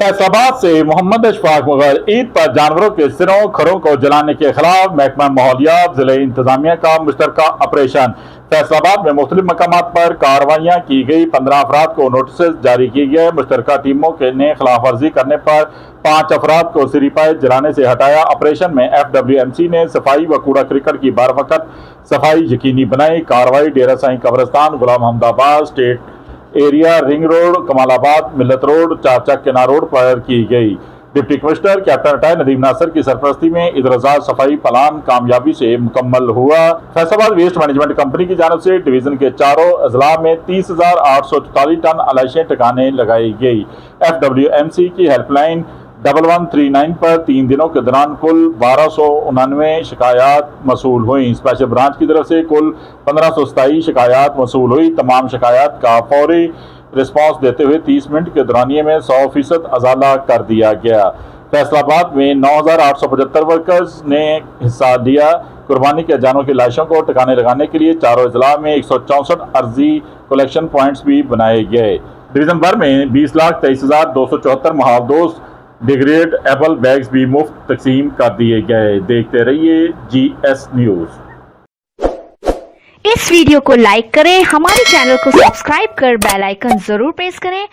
फैसलाबाद से मोहम्मद अशफाक मुगल ईद पर जानवरों के सिरों खरों को जलाने के खिलाफ महकमा माहौलियात जिले इंतजामिया का मुश्तरका ऑपरेशन। फैसलाबाद में मुख्तलिफ मकामात पर कार्रवाइयाँ की गई। 15 अफराद को नोटिस जारी किए गए। मुश्तरका टीमों ने खिलाफ वर्जी करने पर 5 अफराद को सिरीपाए जलाने से हटाया। ऑपरेशन में FWMC ने सफाई व कूड़ा क्रिकेट की बारवकत सफाई यकीनी बनाई। कार्रवाई डेरा साईं कब्रस्तान, Ghulam Ahmadabad state area, ring road, Kamalabad, Millat road, चारचक किनार रोड पर की गई। Deputy commissioner captain retired Nadeem Nasir की सरपरस्ती में इदरजा सफाई प्लान कामयाबी से मुकम्मल हुआ। फैसलाबाद वेस्ट मैनेजमेंट कंपनी की जानब से डिवीजन के चारों अजला में 30,844 टन अलाइशें ठिकाने लगाई गई। FWMC की हेल्पलाइन 1139 पर 3 दिनों के दौरान कुल 1299 शिकायत मसूल हुई। स्पेशल ब्रांच की तरफ से कुल 1527 शिकायत मसूल हुई। तमाम शिकायत का फौरी रिस्पांस देते हुए 30 मिनट के दौरानिये में 100% अजाला कर दिया गया। फैसलाबाद में 9,875 वर्कर्स ने हिस्सा लिया। कुर्बानी के जानवरों की लाशों को ठिकाने लगाने के लिए चारों अजला में 164 अर्जी कलेक्शन पॉइंट्स भी बनाए गए। डिवीजन भर में 20,23,274 महावदोज डिग्रेड एप्पल बैग्स भी मुफ्त तकसीम कर दिए गए। देखते रहिए GS न्यूज़। इस वीडियो को लाइक करें, हमारे चैनल को सब्सक्राइब कर बेल आइकन जरूर प्रेस करें